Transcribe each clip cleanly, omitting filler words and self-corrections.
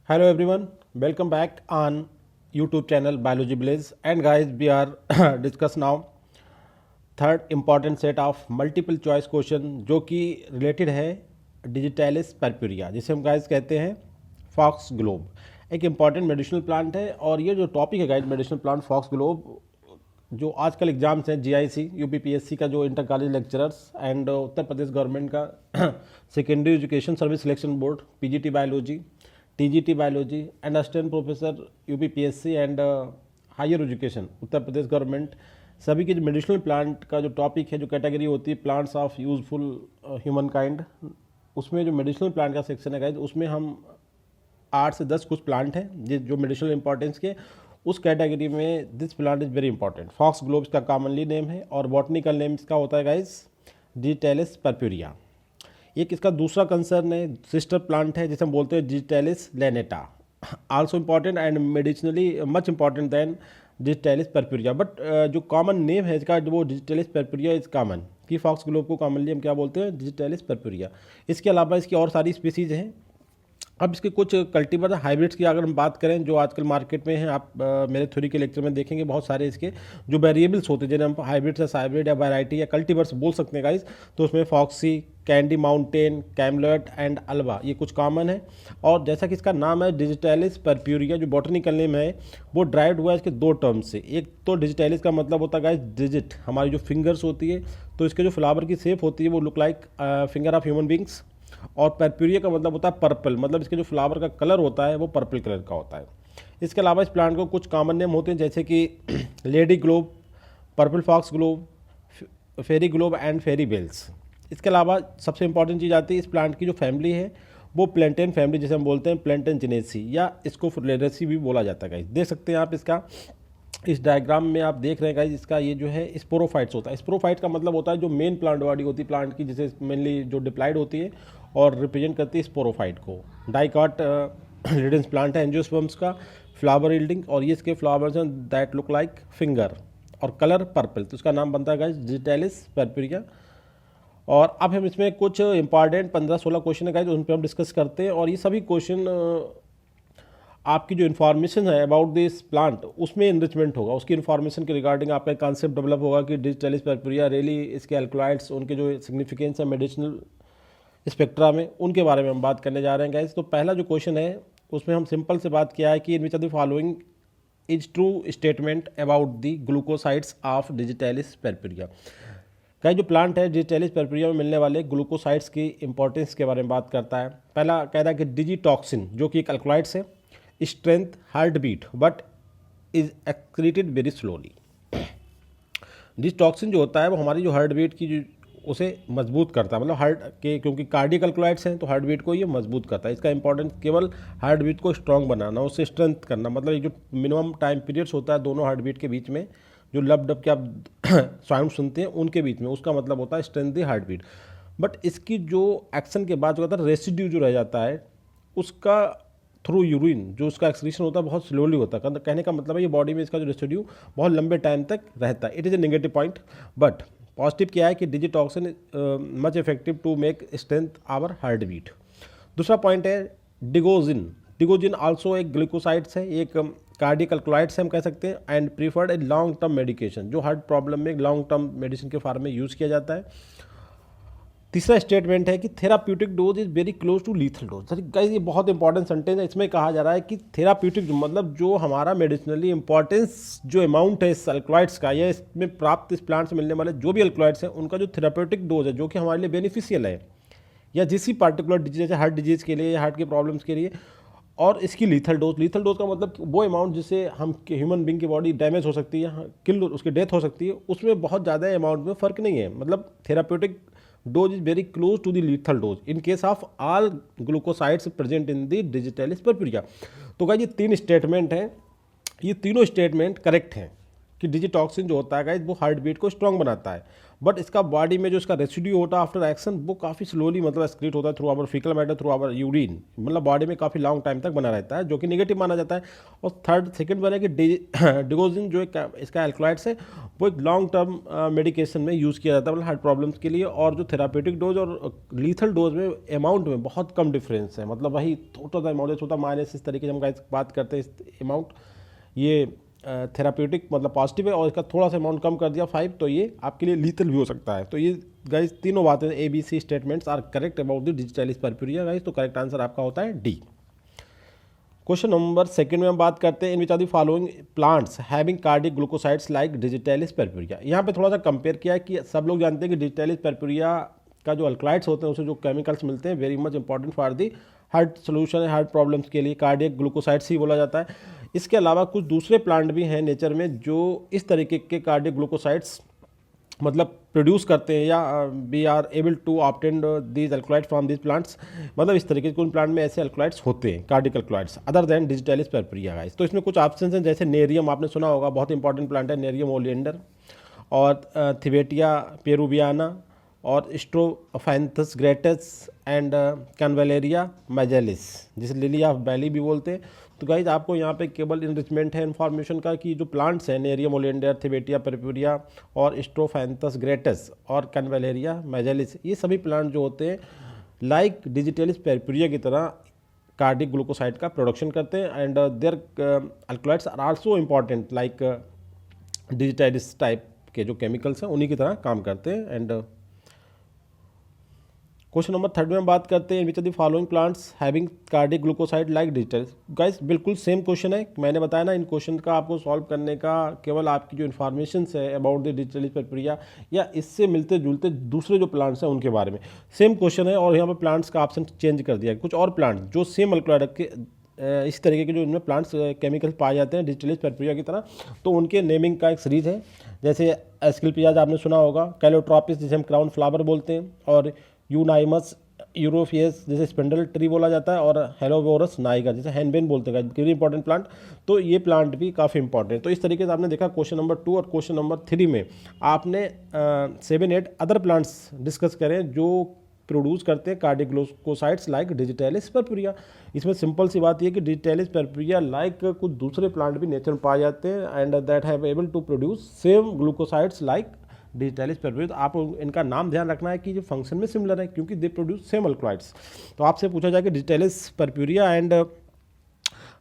Hello everyone, welcome back on YouTube channel Biology Blaze. And guys, we are discuss now third important set of multiple choice question जो कि related है digitalis purpurea, जिसे हम guys कहते हैं foxglove. एक important medicinal plant है और ये जो टॉपिक है guys medicinal plant foxglove, जो आजकल एग्जाम्स हैं जीआईसी यूपीपीएससी का जो inter college lecturers and Uttar Pradesh government का secondary education service selection board PGT biology TGT biology and assistant professor UPPSC and higher education Uttar Pradesh government, सभी के जो मेडिसिनल प्लांट का जो टॉपिक है, जो कैटेगरी होती है plants of useful human kind, उसमें जो मेडिसिनल प्लांट का सेक्शन है गाइस, उसमें हम 8 से 10 कुछ प्लांट हैं जो मेडिसिनल इंपॉर्टेंस के, उस कैटेगरी में this plant is very important. Foxglove इसका कॉमनली नेम है और बॉटनिकल नेम इसका होता है गाइस डिजिटैलिस परप्यूरिया। एक इसका दूसरा कंसर्न है, सिस्टर प्लांट है जिसे हम बोलते हैं digitalis lanata, also important and medicinally much important than digitalis purpurea. But जो कॉमन नेम है इसका, वो डिजिटैलिस परप्यूरिया इज कॉमन, कि फॉक्स ग्लोब को कॉमनली हम क्या बोलते हैं, डिजिटैलिस परप्यूरिया। इसके अलावा इसकी और सारी स्पीसीज़ हैं। अब इसके कुछ कल्टीवर हाइब्रिड्स की अगर हम बात करें जो आजकल मार्केट में हैं, आप मेरे थ्योरी के लेक्चर में देखेंगे बहुत सारे इसके जो वेरिएबल्स होते हैं, जिन्हें हम हाइब्रिड्स या हाइब्रिड या वैरायटी या कल्टीवर्स बोल सकते हैं गाइस। तो उसमें फॉक्सी, कैंडी माउंटेन, कैमलर्ट एंड अल्वा, ये कुछ कॉमन है। और जैसा कि इसका नाम है डिजिटैलिस परप्यूरिया, जो बॉटनिकल नेम है वो ड्राइव्ड हुआ है इसके दो टर्म्स से। एक तो डिजिटैलिस का मतलब होता है गाइस डिजिट, हमारी जो फिंगर्स होती है, तो इसके जो फ्लावर की शेप होती है वो look like finger of human beings. और परप्यूरिया का मतलब होता है पर्पल, मतलब इसके जो फ्लावर का कलर होता है वो पर्पल कलर का होता है। इसके अलावा इस प्लांट को कुछ कॉमन नेम होते हैं जैसे कि lady glove, purple foxglove, fairy glove and fairy bells. इसके अलावा सबसे इंपॉर्टेंट चीज़ आती है इस प्लांट की जो फैमिली है वो प्लेंटेन फैमिली, जिसे हम बोलते हैं प्लेंटेन जिनेसी या इसको फ्लेरेसी भी बोला जाता है गाइस। देख सकते हैं आप इसका, इस डायग्राम में आप देख रहे हैं गाइस, इसका ये जो है स्पोरोफाइट्स होता है। स्पोरोफाइट का मतलब होता है जो मेन प्लांट बॉडी होती है प्लांट की, जिसे मेनली जो डिप्लाइड होती है और रिप्रेजेंट करती है स्पोरोफाइट को। डाइकॉट रिडेंस प्लांट है एंजियोस्पर्म्स का, फ्लावर यील्डिंग, और ये इसके फ्लावर्स हैं दैट लुक लाइक फिंगर और कलर पर्पल, तो इसका नाम बनता है गाइस डिजिटैलिस परप्यूरिया। और अब हम इसमें कुछ इंपॉर्टेंट 15-16 क्वेश्चन है गाइस, उन पर हम डिस्कस करते हैं। और ये सभी क्वेश्चन आपकी जो इन्फॉर्मेशन है अबाउट दिस प्लांट उसमें इनरिचमेंट होगा, उसकी इन्फॉर्मेशन के रिगार्डिंग आपका कंसेप्ट डेवलप होगा कि डिजिटैलिस परप्यूरिया रियली इसके एल्कलॉइड्स, उनके जो सिग्निफिकेंस है मेडिसिनल स्पेक्ट्रा में, उनके बारे में हम बात करने जा रहे हैं गाइस। तो पहला जो क्वेश्चन है उसमें हम सिंपल से बात किया है कि in which of the following is true statement about the glucosides of digitalis purpurea. Guys जो प्लांट है डिजिटैलिस परप्यूरिया में मिलने वाले ग्लूकोसाइड्स की इंपॉर्टेंस के बारे में बात करता है। पहला कहता है कि डिजिटॉक्सिन जो कि एक अल्कलॉइड्स है, strength, heartbeat, but is excreted very slowly. Digitoxin जो होता है वो हमारी जो हार्ट बीट की जो उसे मजबूत करता है, मतलब हार्ट के, क्योंकि कार्डियक अल्कलॉइड्स हैं तो हार्ट बीट को ये मजबूत करता है। इसका इंपॉर्टेंस केवल हार्ट बीट को स्ट्रॉन्ग बनाना, उससे स्ट्रेंथ करना, मतलब एक जो मिनिमम टाइम पीरियड्स होता है दोनों हार्ट बीट के बीच में, जो लब डब के आप साउंड सुनते हैं उनके बीच में, उसका मतलब होता है strength the heartbeat. But इसकी जो एक्शन के बाद जो होता है रेसिड्यू जो रह जाता है उसका थ्रू यूरिन जो उसका एक्सक्रीशन होता है बहुत स्लोली होता है। कहने का मतलब है ये बॉडी में इसका जो रेसिड्यू बहुत लंबे टाइम तक रहता है। It is a negative point, but positive क्या है कि digitoxin much effective to make strength our heartbeat. दूसरा पॉइंट है डिगोजिन। डिगोजिन आल्सो एक ग्लूकोसाइड्स है, एक कार्डियक अल्कलॉइड्स है हम कह सकते हैं, and preferred a long term medication, जो हार्ट प्रॉब्लम में लॉन्ग टर्म मेडिसिन के फॉर्म में यूज़ किया जाता है। तीसरा स्टेटमेंट है कि therapeutic dose is very close to lethal dose. Sir guys ये बहुत इंपॉर्टेंट सेंटेंस है, इसमें कहा जा रहा है कि थेराप्यूटिक मतलब जो हमारा मेडिसिनली इंपॉर्टेंस जो अमाउंट है इस अल्कलॉइड्स का, या इसमें प्राप्त इस प्लांट से मिलने वाले जो भी अल्कलॉइड्स हैं उनका जो थेराप्यूटिक डोज है जो कि हमारे लिए बेनिफिशियल है, या जिस पार्टिकुलर डिजीज जैसे हार्ट डिजीज़ के लिए या हार्ट के प्रॉब्लम्स के लिए, और इसकी लीथल डोज का मतलब वो अमाउंट जिससे हम ह्यूमन बींग की बॉडी डैमेज हो सकती है, किल उसकी डेथ हो सकती है, उसमें बहुत ज़्यादा अमाउंट में फ़र्क नहीं है। मतलब therapeutic dose is very close to the lethal dose in case of all glucosides present in the digitalis purpurea. तो गाइस ये 3 स्टेटमेंट हैं, ये तीनों स्टेटमेंट करेक्ट हैं कि डिजिटॉक्सिन जो होता है गाइस वो हार्ट बीट को स्ट्रॉन्ग बनाता है, बट इसका बॉडी में जो इसका रेसिड्यू होता है आफ्टर एक्शन वो काफ़ी स्लोली मतलब एक्सक्रीट होता है through our faecal matter, through our urine, मतलब बॉडी में काफ़ी लॉन्ग टाइम तक बना रहता है, जो कि नेगेटिव माना जाता है। और सेकंड वन है कि डिगोजिन जो इसका एल्कलॉइड्स है वो एक लॉन्ग टर्म मेडिकेशन में यूज़ किया जाता है, मतलब हार्ट प्रॉब्लम्स के लिए। और जो थेरापेटिक डोज और लीथल डोज में अमाउंट में बहुत कम डिफरेंस है, मतलब वही छोटा सा अमाउंट छोटा माइनस, इस तरीके से हम बात करते हैं इस अमाउंट, ये थेराप्यूटिक मतलब पॉजिटिव है, और इसका थोड़ा सा अमाउंट कम कर दिया 5 तो ये आपके लिए लीथल भी हो सकता है। तो ये गाइस तीनों बातें ABC statements are correct about the digitalis purpurea guys, तो करेक्ट आंसर आपका होता है डी। क्वेश्चन नंबर सेकंड में हम बात करते हैं in which are the following plants having cardiac glucosides like digitalis purpurea. यहाँ पे थोड़ा सा कंपेयर किया है कि सब लोग जानते हैं कि डिजिटालिस परप्यूरिया का जो अल्कलाइड्स होते हैं उसे जो केमिकल्स मिलते हैं very much important for the heart solution है, हार्ट प्रॉब्लम्स के लिए कार्डियक ग्लूकोसाइड्स ही बोला जाता है। इसके अलावा कुछ दूसरे प्लांट भी हैं नेचर में जो इस तरीके के कार्डियक ग्लूकोसाइड्स मतलब प्रोड्यूस करते हैं, या we are able to obtain these alkaloids from these plants, मतलब इस तरीके के उन प्लांट में ऐसे अल्कलॉइड्स होते हैं cardiac alkaloids other than digitalis purpurea guys. तो इसमें कुछ ऑप्शन हैं, जैसे नेरियम आपने सुना होगा, बहुत इंपॉर्टेंट प्लांट है नेरियम ओलिएंडर, और थिवेटिया पेरुवियाना, और स्ट्रोफैंथस ग्रेटस एंड कैनवेलेरिया मैजेलिस, जिसे लिली ऑफ वैली भी बोलते हैं। तो गाइज आपको यहाँ पे केवल इनरिचमेंट है इन्फॉर्मेशन का कि जो प्लांट्स हैं नेरियम ओलिएंडर, थिवेटिया परप्यूरिया और स्ट्रोफैंथस ग्रेटस और कैनवेलेरिया मैजेलिस, ये सभी प्लांट जो होते हैं लाइक डिजिटालिस परप्यूरिया की तरह कार्डिक ग्लूकोसाइड का प्रोडक्शन करते हैं, and their alkaloids are also important like digitalis type के जो केमिकल्स हैं उन्हीं की तरह काम करते हैं। एंड क्वेश्चन नंबर थर्ड में हम बात करते हैं which are the following plants having cardiac glucoside like digital. Guys बिल्कुल सेम क्वेश्चन है, मैंने बताया ना इन क्वेश्चन का आपको सॉल्व करने का केवल आपकी जो इन्फॉर्मेशन है अबाउट द डिजिटल प्रक्रिया या इससे मिलते जुलते दूसरे जो प्लांट्स हैं उनके बारे में सेम क्वेश्चन है, और यहाँ पर प्लांट्स का ऑप्शन चेंज कर दिया है। कुछ और प्लांट्स जो सेम अल्कलॉइड के इस तरीके के जो इनमें प्लांट्स केमिकल्स पाए जाते हैं डिजिटलिस परप्यूरिया की तरह, तो उनके नेमिंग का एक सीरीज है। जैसे एस्किलपियाज आपने सुना होगा, कैलोट्रोपिस जिसे हम क्राउन फ्लावर बोलते हैं, और यूनाइमस यूरोफियस जिसे स्पेंडल ट्री बोला जाता है, और हेलोवोरस नाइगा जिसे हैंडबेन बोलते हैं, वेरी इंपॉर्टेंट प्लांट। तो ये प्लांट भी काफ़ी इंपॉर्टेंट है। तो इस तरीके से आपने देखा क्वेश्चन नंबर 2 और क्वेश्चन नंबर 3 में आपने 7-8 अदर प्लांट्स डिस्कस करें जो प्रोड्यूस करते हैं cardiac glucosides like digitalis purpurea. इसमें सिंपल सी बात यह कि डिजिटालिस परप्यूरिया लाइक कुछ दूसरे प्लांट भी नेचर में पाए जाते हैं, and that have able to produce same glucosides like digitalis purpurea. तो आप इनका नाम ध्यान रखना है कि जो फंक्शन में सिमिलर है क्योंकि दे प्रोड्यूस सेम अल्कलॉइड्स। तो आपसे पूछा जाए कि डिजिटालिस परप्यूरिया एंड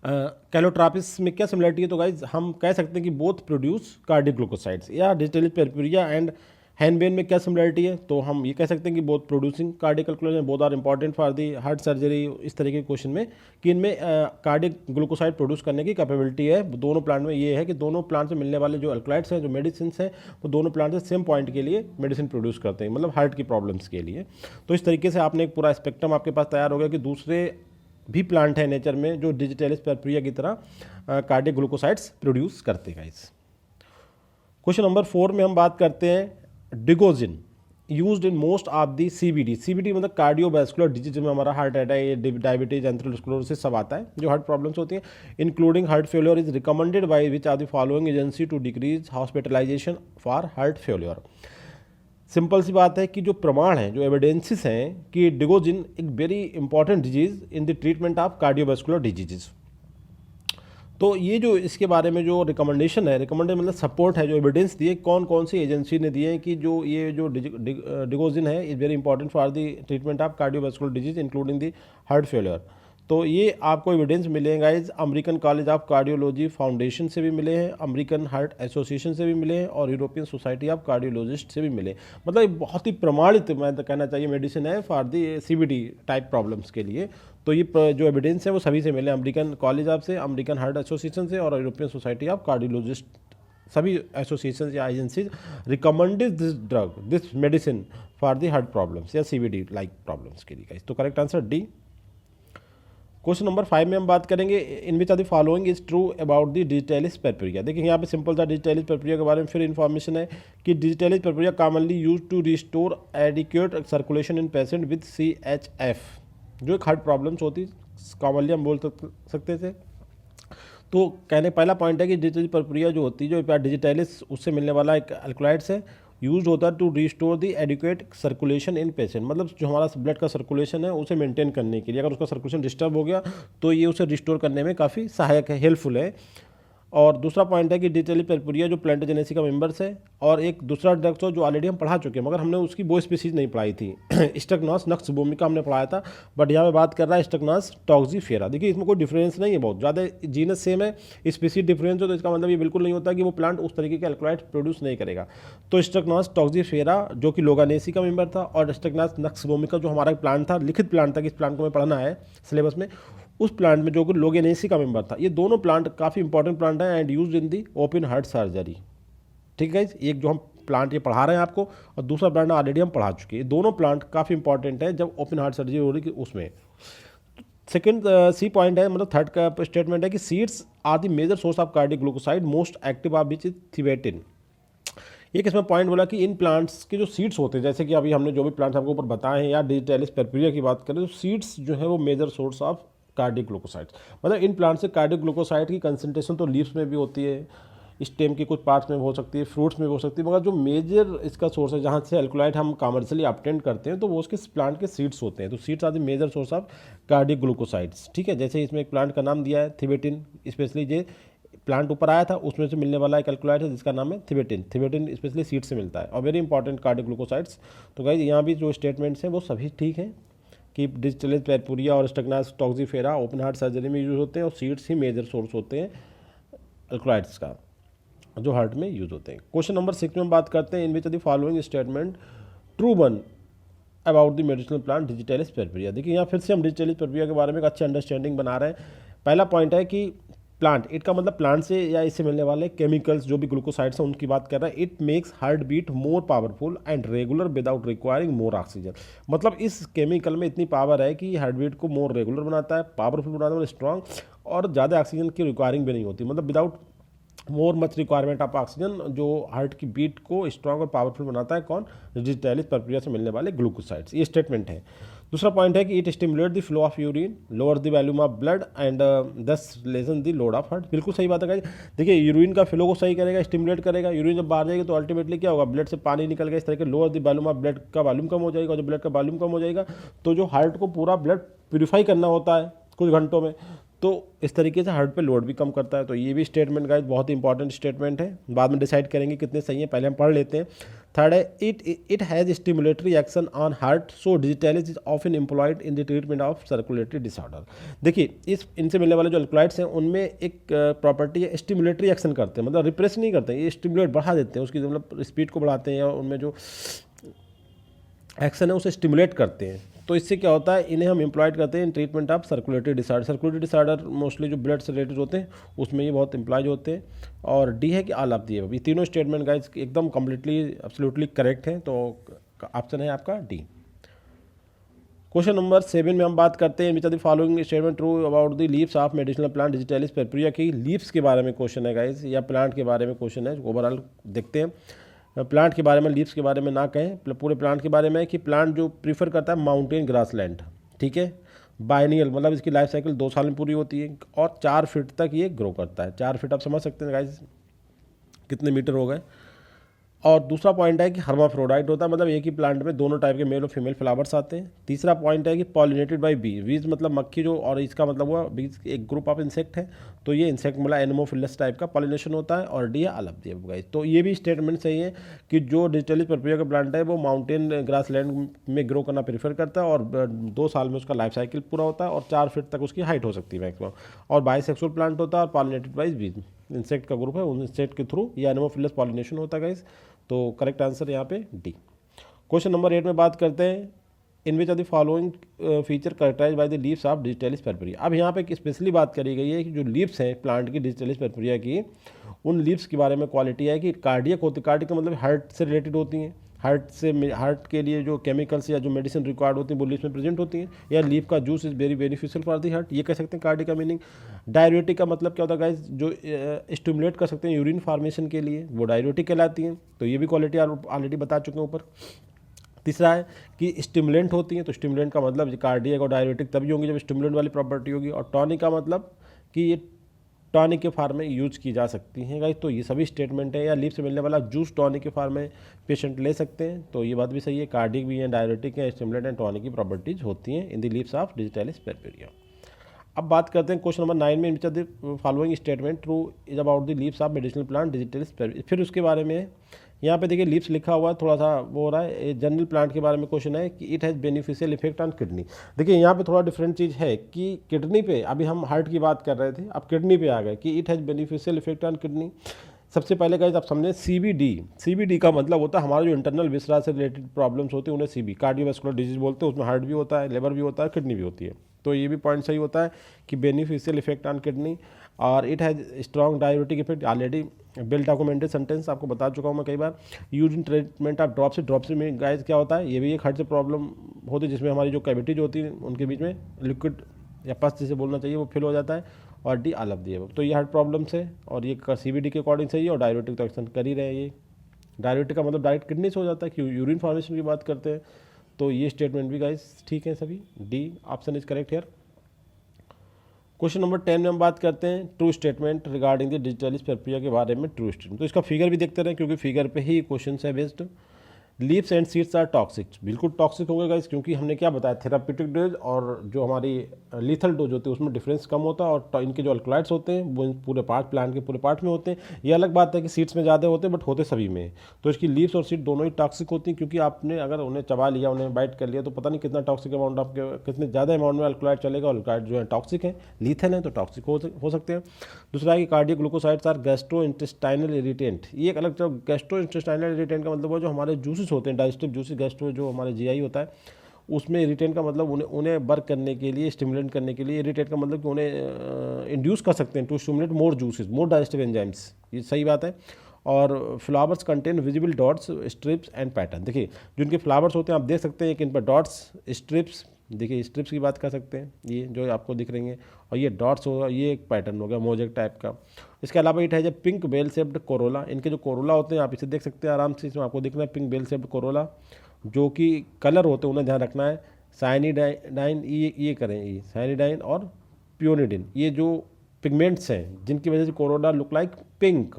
कैलोट्रोपिस में क्या सिमिलरिटी है, तो गाइज हम कह सकते हैं कि बोथ प्रोड्यूस कार्डिक ग्लूकोसाइड्स। या डिजिटालिस परप्यूरिया एंड हैंडबेन में क्या सिमिलरिटी है, तो हम ये कह सकते हैं कि both producing cardiac glucoside, both are important for the heart surgery. इस तरह के क्वेश्चन में कि इनमें कार्डिक ग्लूकोसाइड प्रोड्यूस करने की कैपेबिलिटी है दोनों प्लांट में। ये है कि दोनों प्लांट से मिलने वाले जो अल्कलॉइड्स हैं, जो मेडिसिन हैं, वो दोनों प्लांट से सेम पॉइंट के लिए मेडिसिन प्रोड्यूस करते हैं, मतलब हार्ट की प्रॉब्लम्स के लिए। तो इस तरीके से आपने एक पूरा स्पेक्ट्रम आपके पास तैयार हो गया कि दूसरे भी प्लांट है नेचर में जो डिजिटालिस परप्यूरिया की तरह कार्डिक ग्लूकोसाइड्स प्रोड्यूस करते हैं। क्वेश्चन नंबर 4 में हम बात करते हैं digoxin used in most of the CVD। CVD मतलब कार्डियोवैस्कुलर डिजीज में हमारा हार्ट अटैक, डायबिटीज, एंथेरोस्क्लेरोसिस सब आता है जो हार्ट प्रॉब्लम्स होती हैं, including heart failure is recommended by which are the following agency to decrease hospitalisation for heart failure. Simple सी बात है कि जो प्रमाण हैं, जो एविडेंसेस हैं कि डिगोजिन एक very important disease in the treatment of cardiovascular diseases. तो ये जो इसके बारे में जो रिकमेंडेशन है, रिकमेंडेशन मतलब सपोर्ट है, जो एविडेंस दिए कौन कौन सी एजेंसी ने दिए कि जो ये जो डिगोजिन है is very important for the treatment of cardiovascular disease including the heart failure. तो ये आपको एविडेंस मिले हैं guys American college of cardiology foundation से भी मिले हैं, अमेरिकन हार्ट एसोसिएशन से भी मिले हैं, और यूरोपियन सोसाइटी ऑफ कार्डियोलॉजिस्ट से भी मिले। मतलब बहुत ही प्रमाणित मैं तो कहना चाहिए मेडिसिन है for the CVD type problems के लिए। तो ये जो एविडेंस है वो सभी से मिले, अमेरिकन कॉलेज ऑफ से, अमेरिकन हार्ट एसोसिएशन से, और यूरोपियन सोसाइटी ऑफ कार्डियोलॉजिस्ट, सभी एसोसिएशन या agencies recommended this drug, this medicine for the heart problems या CVD लाइक प्रॉब्लम्स के लिए। तो correct answer D. Question number 5 में हम बात करेंगे in which are the following is true about the digitalis purpurea. देखिए यहाँ पे सिंपल सा डिजिटालिस परप्यूरिया के बारे में फिर इन्फॉर्मेशन है कि digitalis purpurea commonly use to restore adequate circulation in patient with CHF, जो एक हार्ट प्रॉब्लम्स होती कॉमनली हम बोल सकते थे। तो कहने पहला पॉइंट है कि डिजिटल प्रक्रिया जो होती है, जो डिजिटलिस उससे मिलने वाला एक अल्कोलाइड्स है, यूज होता है to restore the adequate circulation in patient, मतलब जो हमारा ब्लड का सर्कुलेशन है उसे मेंटेन करने के लिए, अगर उसका सर्कुलेशन डिस्टर्ब हो गया तो ये उसे रिस्टोर करने में काफ़ी सहायक है, हेल्पफुल है। और दूसरा पॉइंट है कि डिजिटली परपुरिया जो प्लांटोजेनेसी का मेंबर्स है, और एक दूसरा ड्रग्स जो ऑलरेडी हम पढ़ा चुके हैं मगर हमने उसकी वो स्पीसीज नहीं पढ़ाई थी स्टकनास नक्स भूमिका हमने पढ़ाया था, बट यहाँ पे बात कर रहा है स्टकनास टॉक्सीफेरा। देखिए इसमें कोई डिफरेंस नहीं है, बहुत ज़्यादा जीनस सेम है, स्पीसीज डिफरेंस हो तो इसका मतलब ये बिल्कुल नहीं होता कि वो प्लांट उस तरीके के अल्कोलाइड प्रोड्यूस नहीं करेगा। तो स्टकनास टॉक्सीफेरा जो कि लोगानेसी का मेंबर था, और स्टकनास नक्स भूमिका जो हमारा प्लांट था, लिखित प्लांट था कि इस प्लांट को हमें पढ़ना है सिलेबस में, उस प्लांट में जो कि लोगेनेसी का मेंबर था। ये दोनों प्लांट काफ़ी इंपॉर्टेंट प्लांट है and use in the open heart surgery. ठीक है, एक जो हम प्लांट ये पढ़ा रहे हैं आपको, और दूसरा प्लांट ऑलरेडी हम पढ़ा चुके हैं। दोनों प्लांट काफ़ी इंपॉर्टेंट है जब ओपन हार्ट सर्जरी हो रही है उसमें। सेकंड सी पॉइंट है, मतलब थर्ड का स्टेटमेंट है कि seeds are the major source of cardiac glucoside most active of which is thevetin. एक इसमें पॉइंट बोला कि इन प्लांट्स के जो सीड्स होते हैं, जैसे कि अभी हमने जो भी प्लांट्स आपको ऊपर बताए हैं या डिजिटलिस परपुरिया की बात करें, तो सीड्स जो है वो major source of cardiac glucosides, मतलब इन प्लांट से कार्डियक ग्लूकोसाइड की कंसंट्रेशन तो लीव्स में भी होती है, स्टेम की कुछ पार्ट्स में हो सकती है, फ्रूट्स में भी हो सकती है, मगर जो मेजर इसका सोर्स है जहाँ से अल्कोलाइड हम कमर्शियली ऑब्टेन करते हैं तो वो उसके प्लांट के सीड्स होते हैं। तो seeds are the major source of cardiac glucosides. ठीक है, जैसे इसमें एक प्लांट का नाम दिया है थिबेटिन, स्पेशली ये प्लांट ऊपर आया था उसमें से मिलने वाला एक अल्कोलाइड है जिसका नाम है थिबेटिन। थिबेटिन स्पेशली सीड से मिलता है और वेरी इंपॉर्टेंट कार्डियक ग्लूकोसाइड्स। तो गाइस यहाँ भी जो स्टेटमेंट्स हैं वो सभी ठीक हैं कि डिजिटलिस परपुरिया और स्टकनास टॉक्सीफेरा ओपन हार्ट सर्जरी में यूज होते हैं, और सीड्स ही मेजर सोर्स होते हैं अल्कोलाइड्स का जो हार्ट में यूज होते हैं। क्वेश्चन नंबर 6 में हम बात करते हैं in which the following statement true one about the medicinal plant digitalis purpurea. देखिए यहाँ फिर से हम डिजिटलिस परपुरिया के बारे में एक अच्छी अंडरस्टैंडिंग बना रहे हैं। पहला पॉइंट है कि प्लांट, इट का मतलब प्लांट से या इससे मिलने वाले केमिकल्स जो भी ग्लूकोसाइड्स हैं उनकी बात कर रहा है। It makes heart beat more powerful and regular without requiring more oxygen. मतलब इस केमिकल में इतनी पावर है कि हार्ट बीट को मोर रेगुलर बनाता है, पावरफुल बनाता है, स्ट्रॉन्ग, और ज़्यादा ऑक्सीजन की रिक्वायरिंग भी नहीं होती, मतलब without more much requirement of oxygen, जो हार्ट की बीट को स्ट्रॉन्ग और पावरफुल बनाता है। कौन? डिजिटलिस परपुरिया से मिलने वाले ग्लूकोसाइड्स। ये स्टेटमेंट है। दूसरा पॉइंट है कि it stimulate the flow of urine, lower the volume of blood and thus lessen the load of heart. बिल्कुल सही बात है गाइस। देखिए यूरिन का फ्लो को सही करेगा, स्टिमुलेट करेगा। यूरिन जब बाहर जाएगी तो अल्टीमेटली क्या होगा, ब्लड से पानी निकल गया, इस तरह के lower the volume of blood का वॉल्यूम कम हो जाएगा, और जब ब्लड का वॉल्यूम कम हो जाएगा तो जो हार्ट को पूरा ब्लड प्यूरिफाई करना होता है कुछ घंटों में, तो इस तरीके से हार्ट पे लोड भी कम करता है। तो ये भी स्टेटमेंट गाइस बहुत ही इंपॉर्टेंट स्टेटमेंट है, बाद में डिसाइड करेंगे कितने सही हैं, पहले हम पढ़ लेते हैं। थर्ड है it has stimulatory action on heart, so digitalis is often employed in the treatment of circulatory disorder. देखिए इनसे मिलने वाले जो अल्कोलाइड्स हैं उनमें एक प्रॉपर्टी है, स्टिमुलेटरी एक्शन करते हैं, मतलब रिप्रेस नहीं करते हैं, ये स्टिमुलेट बढ़ा देते हैं, उसकी मतलब स्पीड को बढ़ाते हैं, और उनमें जो एक्शन है उसे स्टिमुलेट करते हैं। तो इससे क्या होता है, इन्हें हम एम्प्लॉयड करते हैं इन treatment of circulatory disorder. Circulatory disorder mostly जो ब्लड से रिलेटेड होते हैं उसमें ये बहुत एम्प्लॉयज होते हैं। और डी है कि ऑल ऑफ दी अबव। ये तीनों स्टेटमेंट गाइस एकदम कम्प्लीटली एब्सोल्युटली करेक्ट हैं, तो ऑप्शन है आपका डी। क्वेश्चन नंबर 7 में हम बात करते हैं which are the following statement true about the leaves of medicinal plant digitalis purpurea. की लीव्स के बारे में क्वेश्चन है गाइस, या प्लांट के बारे में क्वेश्चन है, ओवरऑल देखते हैं। प्लांट के बारे में, लीव्स के बारे में ना कहें, पूरे प्लांट के बारे में कि प्लांट जो प्रीफर करता है माउंटेन ग्रासलैंड। ठीक है, बायनियल मतलब इसकी लाइफ साइकिल 2 साल में पूरी होती है, और 4 फीट तक ये ग्रो करता है। 4 फीट आप समझ सकते हैं गाइस कितने मीटर हो गए। और दूसरा पॉइंट है कि हर्माफ्रोडाइट होता है, मतलब एक ही प्लांट में दोनों टाइप के मेल और फीमेल फ्लावर्स आते हैं। तीसरा पॉइंट है कि पॉलिनेटेड बाय बी, बीज मतलब मक्खी जो, और इसका मतलब हुआ बीज एक ग्रुप ऑफ इंसेक्ट है, तो ये इंसेक्ट मतलब एनिमोफिलस टाइप का पॉलिनेशन होता है। और डी है all of the above guys. तो ये भी स्टेटमेंट सही है कि जो डिजिटलिस परपुरिया का प्लांट है वो माउंटेन ग्रासलैंड में ग्रो करना प्रेफर करता है, और 2 साल में उसका लाइफ साइकिल पूरा होता है, और 4 फीट तक उसकी हाइट हो सकती है मैक्सिमम। और बाइसेक्सुअल प्लांट होता है, और पॉलिनेटेड बाय बीज इंसेक्ट का ग्रुप है, उन इंसेक्ट के थ्रू ये एनिमोफिलस पॉलिनेशन होता है गाइस। तो करेक्ट आंसर यहाँ पे डी। क्वेश्चन नंबर 8 में बात करते हैं in which are the following feature characterise by the leaves of digitalis purpurea. अब यहाँ पे स्पेशली बात करी गई है कि जो लीव्स हैं प्लांट की डिजिटलिस परपुरिया की, उन लीव्स के बारे में क्वालिटी है कि कार्डियक होती, कार्डियक का मतलब हार्ट से रिलेटेड होती हैं, हार्ट के लिए जो केमिकल्स या जो मेडिसिन रिक्वायर्ड होती हैं वो लीव्स में प्रेजेंट होती हैं, या लीफ का juice is very beneficial for the heart, ये कह सकते हैं कार्डियक का मीनिंग। डायरेटिक का मतलब क्या होता है गाइस, जो स्टिमुलेट कर सकते हैं यूरिन फॉर्मेशन के लिए, वो डायरेटिक कहलाती हैं, तो ये भी क्वालिटी ऑलरेडी बता चुके हैं ऊपर। तीसरा है कि स्टिमुलेंट होती हैं, तो स्टिमुलेंट का मतलब कार्डियक और डायरेटिक तभी होंगी जब स्टिमुलेंट वाली प्रॉपर्टी होगी। और टॉनिक का मतलब कि ये टॉनिक के फार्म में यूज की जा सकती हैं गाइस। तो ये सभी स्टेटमेंट है। या लीफ से मिलने वाला जूस टॉनिक के फार्म में पेशेंट ले सकते हैं, तो ये बात भी सही है। कार्डिक भी है, डायरेटिक है, स्टिमुलेंट एंड टॉनिक की प्रॉपर्टीज होती हैं in the leaves of digitalis purpurea. अब बात करते हैं क्वेश्चन नंबर 9 में, which are the following statement true is about the leaves of medicinal plant digitalis purpurea. फिर उसके बारे में यहाँ पे देखिए लीव्स लिखा हुआ है, थोड़ा सा वो हो रहा है। जनरल प्लांट के बारे में क्वेश्चन है कि it has beneficial effect on kidney. देखिए यहाँ पे थोड़ा डिफरेंट चीज़ है कि किडनी पे, अभी हम हार्ट की बात कर रहे थे, अब किडनी पे आ गए कि it has beneficial effect on kidney. सबसे पहले गाइस आप समझें सीबीडी का मतलब होता है हमारा जो इंटरनल विसरा से रिलेटेड प्रॉब्लम्स होती हैं उन्हें सीबी कार्डियोवैस्कुलर डिजीज बोलते हैं। उसमें हार्ट भी होता है, लिवर भी होता है, किडनी भी होती है। तो ये भी पॉइंट सही होता है कि बेनिफिशियल इफेक्ट ऑन किडनी और it has strong diabetic effect. Already well documented sentence आपको बता चुका हूँ मैं कई बार। Use in treatment of dropsy में गाइस क्या होता है, ये भी एक हार्ट से प्रॉब्लम होती है जिसमें हमारी जो कैविटीज होती है उनके बीच में लिक्विड या पस जिसे बोलना चाहिए वो फिल हो जाता है, और D all of the above. तो ये हार्ट प्रॉब्लम से और ये सीबीडी के अकॉर्डिंग सही है। और डायबिटिक तो एक्शन कर ही रहे हैं। ये डायबिटिक का मतलब डायरेक्ट किडनी से हो जाता है कि यूरिन फॉर्मेशन की बात करते हैं। तो ये स्टेटमेंट भी गाइस ठीक है सभी। D option is correct here. Question number 10 में हम बात करते हैं true statement regarding the digitalis परपुरिया के बारे में। ट्रू स्टेटमेंट, तो इसका फिगर भी देखते रहे क्योंकि फिगर पे ही क्वेश्चन है based. Leaves and seeds are toxic, बिल्कुल टॉक्सिक होगा गाइस, क्योंकि हमने क्या बताया थेराप्यूटिक डोज और जो हमारी लीथल डोज होती है उसमें डिफरेंस कम होता है। और इनके जो अल्कलॉइड्स होते हैं वो पूरे पार्ट प्लांट के पूरे पार्ट में होते हैं। ये अलग बात है कि सीड्स में ज़्यादा होते हैं बट होते सभी में। तो इसकी लीव्स और सीड दोनों ही टॉक्सिक होती हैं, क्योंकि आपने अगर उन्हें चबा लिया, उन्हें बाइट कर लिया, तो पता नहीं कितना टॉक्सिक अमाउंट आपके कितने ज़्यादा अमाउंट में अल्कलॉइड चलेगा। अल्कलॉइड जो है टॉक्सिक है, लीथल है तो टॉक्सिक हो सकते हैं। दूसरा है कि cardio glucosides are gastrointestinal irritant. ये एक अलग गैस्ट्रो इंटेस्टाइनल इरिटेंट का मतलब वो जो हमारे जूसेस होते हैं, डाइजेस्टिव जूसेस, गैस्ट्रो जो हमारे जीआई होता है उसमें इरिटेंट का मतलब उन्हें वर्क करने के लिए, स्टिमुलेट करने के लिए। इरिटेट का मतलब कि उन्हें इंड्यूस कर सकते हैं to stimulate more juices, more digestive enzymes, ये सही बात है। और flowers contain visible dots, strips and pattern. देखिए जो इनके फ्लावर्स होते हैं आप देख सकते हैं कि इन पर डॉट्स, स्ट्रिप्स, देखिए स्ट्रिप्स की बात कर सकते हैं, ये जो आपको दिख रही हैं, और ये डॉट्स होगा, ये एक पैटर्न हो गया मोजेक टाइप का। इसके अलावा इट है जब पिंक बेल शेप्ड कोरोला। इनके जो कोरोला होते हैं आप इसे देख सकते हैं आराम से, इसमें आपको दिख रहा है पिंक बेल शेप्ड कोरोला। जो कि कलर होते हैं उन्हें ध्यान रखना है, साइनिडाइन, ये करें, ये साइनिडाइन और पियोनिडिन, ये जो पिगमेंट्स हैं जिनकी वजह से कोरोला लुक लाइक पिंक।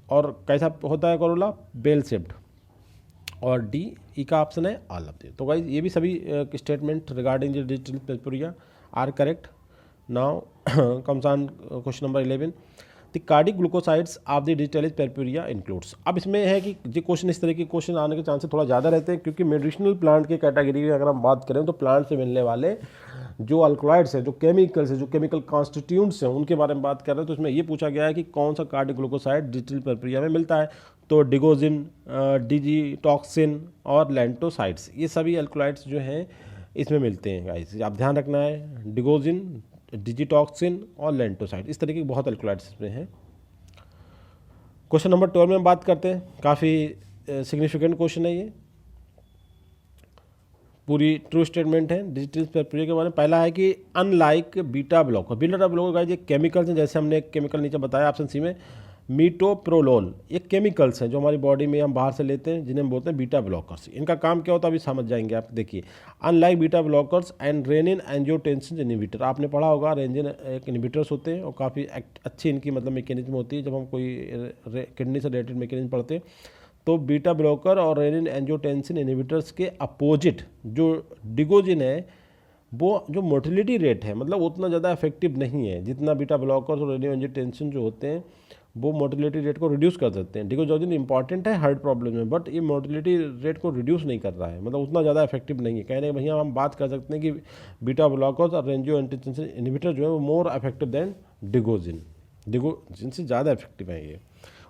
और कैसा होता है कोरोला, बेल शेप्ड। और डी ई का ऑप्शन है ऑल ऑफ दिस। तो गाइस ये भी सभी statement regarding the digital purpurea are correct. Now comes on question number 11, the cardiac glucosides of the digitalis purpurea includes. अब इसमें है कि ये क्वेश्चन, इस तरह के क्वेश्चन आने के चांसेस थोड़ा ज़्यादा रहते हैं, क्योंकि मेडिसिनल प्लांट की कैटेगरी में अगर हम बात करें तो प्लांट से मिलने वाले जो अल्कलॉइड्स हैं, जो केमिकल्स हैं, जो केमिकल कॉन्स्टिट्यूंट्स हैं, उनके बारे में बात कर रहे हैं। तो इसमें ये पूछा गया है कि कौन सा कार्डिक ग्लूकोसाइड डिजिटल परपुरिया में मिलता है। तो डिगोजिन, डिजिटॉक्सिन और लैंटोसाइड्स, ये सभी अल्कलॉइड्स जो हैं इसमें मिलते हैं गाइस, आप ध्यान रखना है। डिगोजिन, डिजिटॉक्सिन और लैंटोसाइड, इस तरीके के बहुत अल्कलॉइड्स इसमें हैं। क्वेश्चन नंबर 12 में हम बात करते हैं, काफ़ी सिग्निफिकेंट क्वेश्चन है ये, पूरी ट्रू स्टेटमेंट है डिजिटल परपुरिया के बारे में। पहला है कि unlike beta blocker, beta blocker guys ये केमिकल्स हैं, जैसे हमने एक केमिकल नीचे बताया ऑप्शन सी में, मीटोप्रोलोल, ये केमिकल्स हैं जो हमारी बॉडी में हम बाहर से लेते हैं, जिन्हें हम बोलते हैं बीटा ब्लॉकर्स। इनका काम क्या होता है अभी समझ जाएंगे आप। देखिए unlike beta blockers and renin angiotensin inhibitor, आपने पढ़ा होगा रेनिन एक इनहिबिटर्स होते हैं और काफ़ी अच्छी इनकी मतलब मैकेनिज्म होती है। जब हम कोई किडनी से रिलेटेड मैकेनिज्म पढ़ते हैं तो बीटा ब्लॉकर और रेनिन एंजियोटेंसिन इनहिबिटर्स के अपोजिट जो डिगोजिन है, वो जो मोटिलिटी रेट है मतलब उतना ज़्यादा इफेक्टिव नहीं है जितना बीटा ब्लॉकर्स और रेनिन एंजियोटेंसिन जो होते हैं वो मोटिलिटी रेट को रिड्यूस कर देते हैं। डिगोजोजिन इंपॉर्टेंट है हार्ट प्रॉब्लम में, बट ये मोटिलिटी रेट को रिड्यूस नहीं कर रहा है, मतलब उतना ज़्यादा इफेक्टिव नहीं है। कहने के भैया हम बात कर सकते हैं कि बीटा ब्लॉकर्स और एंजियोटेंसिन इनहिबिटर जो है वो मोर इफेक्टिव देन डिगोजिन से ज़्यादा इफेक्टिव है ये।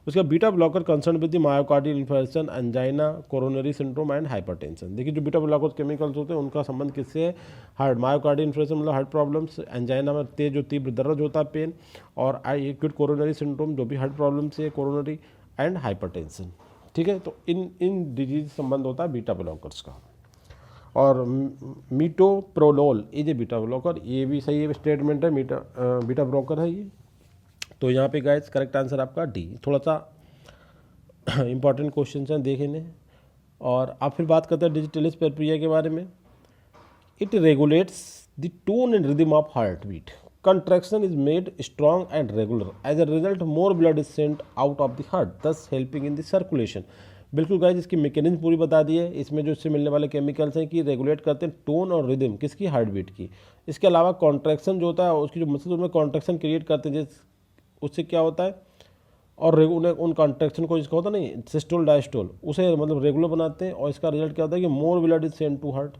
उसका beta blocker concern with the myocardial infarction, angina, coronary syndrome and hypertension. देखिए जो बीटा ब्लॉकर केमिकल्स होते हैं उनका संबंध किससे है, हार्ट, मायोकार्डियल इन्फार्क्शन मतलब हार्ट प्रॉब्लम्स, एंजाइना में तेज जो तीव्र दर्द होता है पेन, और एक्यूट कोरोनरी सिंड्रोम जो भी हार्ट प्रॉब्लम से कोरोनरी, एंड हाइपरटेंशन। ठीक है, तो इन डिजीज संबंध होता है बीटा ब्लॉकर्स का। और मीटोप्रोलोल ये बीटा ब्लॉकर, ये भी सही है स्टेटमेंट है, बीटा ब्लॉकर है ये। तो यहाँ पे गाइस करेक्ट आंसर आपका डी। थोड़ा सा इंपॉर्टेंट क्वेश्चन हैं, देख इन्हें। और आप फिर बात करते हैं डिजिटलिस परपुरिया के बारे में। It regulates the tone and rhythm of heart beat. contraction is made strong and regular. As a result, more blood is sent out of the heart, thus helping in the circulation. बिल्कुल guys, इसकी mechanism पूरी बता दी है। इसमें जो इससे मिलने वाले केमिकल्स हैं कि रेगुलेट करते हैं टोन और रिदम किसकी, हार्ट बीट की। इसके अलावा कॉन्ट्रैक्शन जो होता है, उसकी जो मसल्स में कॉन्ट्रैक्शन क्रिएट करते हैं, जिस उससे क्या होता है, और उन्हें उन कॉन्ट्रैक्शन को जिसका होता है नहीं सिस्टोल डायस्टोल, उसे मतलब रेगुलर बनाते हैं। और इसका रिजल्ट क्या होता है कि more blood is send to heart,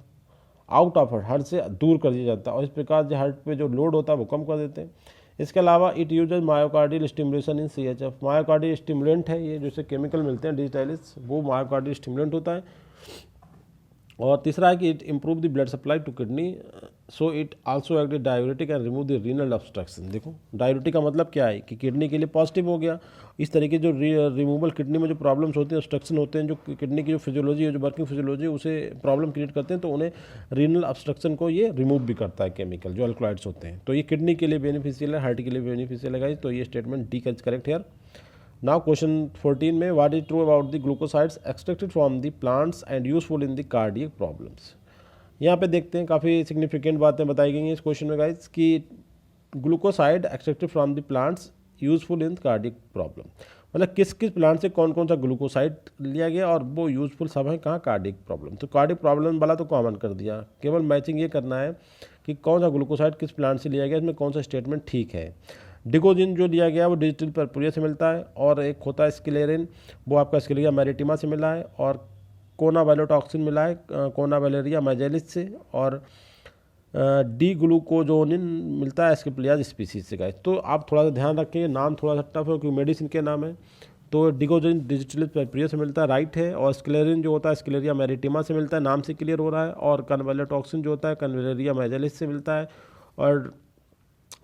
out of heart से दूर कर दिया जाता है, और इस प्रकार जो हार्ट पे जो लोड होता है वो कम कर देते हैं। इसके अलावा it uses myocardial stimulation in CHF। Myocardial stimulant है ये, जैसे केमिकल मिलते हैं डिजिटालिस, वो मायोकार्डियल स्टिमुलेंट होता है। और तीसरा है कि it improve the blood supply to kidney, so it also act diuretic and remove the renal obstruction. देखो डायूरेटिक का मतलब क्या है कि किडनी के लिए पॉजिटिव हो गया। इस तरीके जो रिमूवल किडनी में जो प्रॉब्लम्स होते हैं, ऑब्स्ट्रक्शन होते हैं, जो किडनी की जो फिजियोलॉजी है, जो वर्किंग फिजियोलॉजी है, उसे प्रॉब्लम क्रिएट करते हैं, तो उन्हें रीनल ऑब्स्ट्रक्शन को ये रिमूव भी करता है केमिकल जो अल्कलॉइड्स होते हैं। तो ये किडनी के लिए बेनिफिशियल है, हार्ट के लिए बेनिफिशियल है गाइस। तो ये स्टेटमेंट डी का करेक्ट है। नाउ क्वेश्चन 14 में, what is true about the glucosides extracted from the plants and useful in the cardiac problems. यहाँ पे देखते हैं काफ़ी सिग्निफिकेंट बातें बताई गई हैं इस क्वेश्चन में गाइस, कि glucoside extracted from the plants useful in cardiac problem, मतलब किस किस प्लांट से कौन कौन सा ग्लूकोसाइड लिया गया और वो यूजफुल सब है कहाँ, कार्डियक प्रॉब्लम। तो कार्डियक प्रॉब्लम वाला तो कॉमन कर दिया, केवल मैचिंग ये करना है कि कौन सा ग्लूकोसाइड किस प्लांट से लिया गया, इसमें कौन सा स्टेटमेंट ठीक है। डिगोजिन जो लिया गया वो डिजिटल परपुरिया से मिलता है, और एक होता है स्क्लेरिन, वो आपका स्क्लेरिया मैरिटिमा से मिला है, और कोनावैलोटॉक्सिन मिला है कोनावैलेरिया मैजेलिस से, और डी ग्लूकोजोनिन मिलता है एस्किप्लियाज स्पीसीज से गाइस। तो आप थोड़ा सा ध्यान रखेंगे, नाम थोड़ा सा टफ है क्योंकि मेडिसिन के नाम है। तो डिगोजिन डिजिटल परपुरिया से मिलता है, राइट है, और स्क्लेरिन जो होता है स्क्लेरिया मैरिटिमा से मिलता है, नाम से क्लियर हो रहा है, और कन्वेलोटॉक्सिन जो होता है कन्वेलेरिया मैजेलिस से मिलता है, और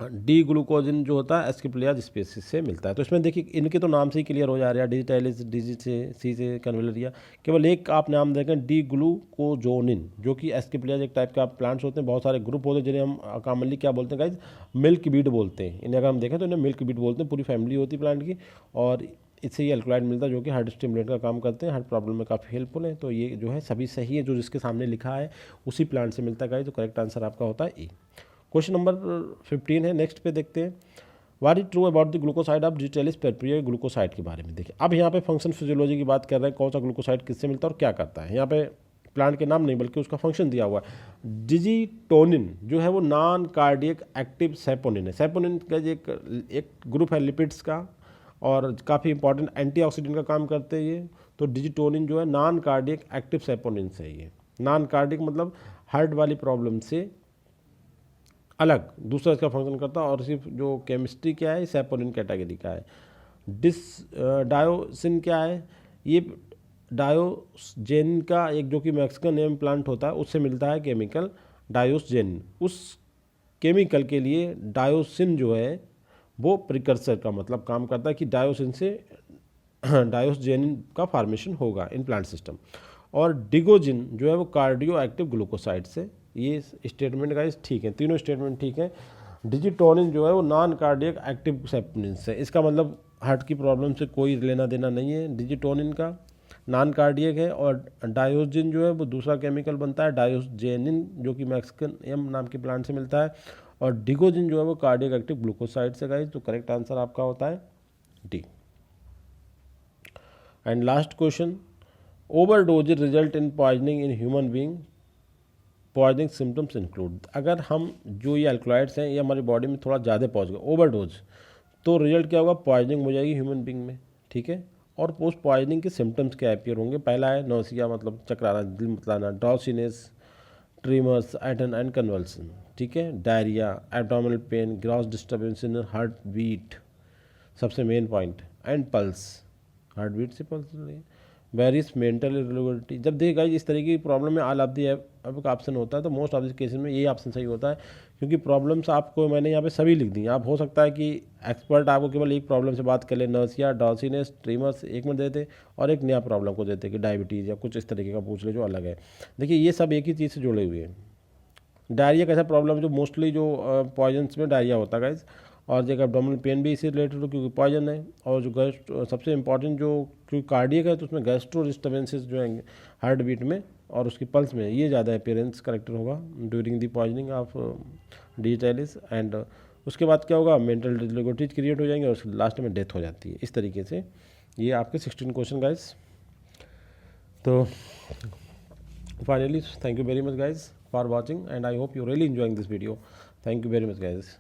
डी ग्लूकोजिन जो होता है एस्किप्लियाज स्पीसीज से मिलता है। तो इसमें देखिए इनके तो नाम से ही क्लियर हो जा रहा है, डिजिटालिस डिजिट से, सी से कन्वेलेरिया। केवल एक आप नाम देखें डी ग्लूकोजोनिन, जो कि एस्किप्लियाज एक टाइप का प्लांट्स होते हैं, बहुत सारे ग्रुप होते हैं जिन्हें हम कॉमनली क्या बोलते हैं गाइज, मिल्क बीट बोलते हैं। इन्हें अगर हम देखें तो इन्हें मिल्क बीट बोलते हैं, पूरी फैमिली होती है प्लांट की, और इससे ये अल्कलॉइड मिलता है जो कि हार्ट स्टिमुलेंट का काम करते हैं, हार्ट प्रॉब्लम में काफ़ी हेल्पफुल है। तो ये जो है सभी सही है, जो जिसके सामने लिखा है उसी प्लांट से मिलता है गाइज। तो करेक्ट आंसर आपका होता है ए। क्वेश्चन नंबर 15 है, नेक्स्ट पे देखते हैं, what is true about the glucoside of digitalis परपुरिया। Glucoside के बारे में देखिए। अब यहाँ पे फंक्शन फिजियोलॉजी की बात कर रहे हैं, कौन सा ग्लूकोसाइड किससे मिलता है और क्या करता है। यहाँ पे प्लांट के नाम नहीं बल्कि उसका फंक्शन दिया हुआ है। डिजिटोनिन जो है वो नॉन कार्डियक एक्टिव सैपोनिन है। सैपोनिन का एक ग्रुप है लिपिड्स का, और काफ़ी इंपॉर्टेंट एंटीऑक्सीडेंट का काम करते हैं ये। तो डिजिटोनिन जो है नॉन कार्डियक एक्टिव सैपोनिन से, ये नॉन कार्डियक मतलब हार्ट वाली प्रॉब्लम से अलग दूसरा इसका फंक्शन करता है, और सिर्फ जो केमिस्ट्री क्या है सैपोनिन कैटेगरी का है। डायोसिन क्या है, ये डायोजेन का एक जो कि मैक्सिकन नेम प्लांट होता है उससे मिलता है केमिकल डायोजेन। उस केमिकल के लिए डायोसिन जो है वो प्रिकर्सर का मतलब काम करता है कि डायोसिन से डायोजेनिन का फॉर्मेशन होगा इन प्लांट सिस्टम। और डिगोजिन जो है वो कार्डियो एक्टिव ग्लूकोसाइड से। ये स्टेटमेंट गाइस ठीक है, तीनों स्टेटमेंट ठीक है। डिजिटोनिन जो है वो नॉन कार्डियक एक्टिव सैपोनिन से, इसका मतलब हार्ट की प्रॉब्लम से कोई लेना देना नहीं है डिजिटोनिन का, नॉन कार्डियक है। और डायोजिन जो है वो दूसरा केमिकल बनता है डायोजेनिन, जो कि मैक्सिकन एम नाम के प्लांट से मिलता है। और डिगोजिन जो है वो कार्डियक एक्टिव ग्लूकोसाइड से गाइस। तो करेक्ट आंसर आपका होता है D. And last question, overdose result in poisoning in human being. Poisoning symptoms include, अगर हम जो ये अल्कलॉइड्स हैं ये हमारी बॉडी में थोड़ा ज़्यादा पहुंच गए ओवरडोज, तो रिजल्ट क्या होगा, पॉइजनिंग हो जाएगी ह्यूमन बीइंग में, ठीक है। और पोस्ट पॉइजनिंग के सिम्टम्स क्या अपीयर होंगे, पहला है नौसिया मतलब चकराना, दिल मतलाना, ड्राउसीनेस, ट्रीमर्स, एटन एंड कन्वल्सन, ठीक है। Diarrhoea, abdominal pain, gross disturbance in heart beat, सबसे main point, and pulse, heart beat से पल्स रही है। वेरियस मेंटल इरेगुलरिटी, जब देखिए इस तरीके की प्रॉब्लम में ऑल ऑफ दी अब का ऑप्शन होता है, तो मोस्ट ऑफ द केसेस में ये ऑप्शन सही होता है, क्योंकि प्रॉब्लम्स आपको मैंने यहाँ पे सभी लिख दी। आप हो सकता है कि एक्सपर्ट आपको केवल एक प्रॉब्लम से बात कर ले, नर्सिया, डॉसिनेस, ट्रीमर्स एक में देते और एक नया प्रॉब्लम को देते कि डायबिटीज़ या कुछ इस तरीके का पूछ ले जो अलग है। देखिए ये सब एक ही चीज़ से जुड़े हुए हैं। डायरिया कैसा प्रॉब्लम है जो मोस्टली जो पॉइजन्स में डायरिया होता है गाइस, और जो एब्डोमिनल पेन भी इसी रिलेटेड क्योंकि पॉइजन है। और जो गैस्ट्रो सबसे इंपॉर्टेंट जो क्योंकि कार्डियक है तो उसमें गैस्ट्रो डिस्टर्बेंसेस जो हैं हार्ट बीट में और उसकी पल्स में, ये ज़्यादा अपीयरेंस करेक्टर होगा during the poisoning of digitalis and उसके बाद क्या होगा, मेंटल डिसरेगुलेटरीज क्रिएट हो जाएंगे और लास्ट में डेथ हो जाती है। इस तरीके से ये आपके 16 क्वेश्चन गाइस। तो finally thank you very much guys for watching, and I hope you're really enjoying this video. Thank you very much guys.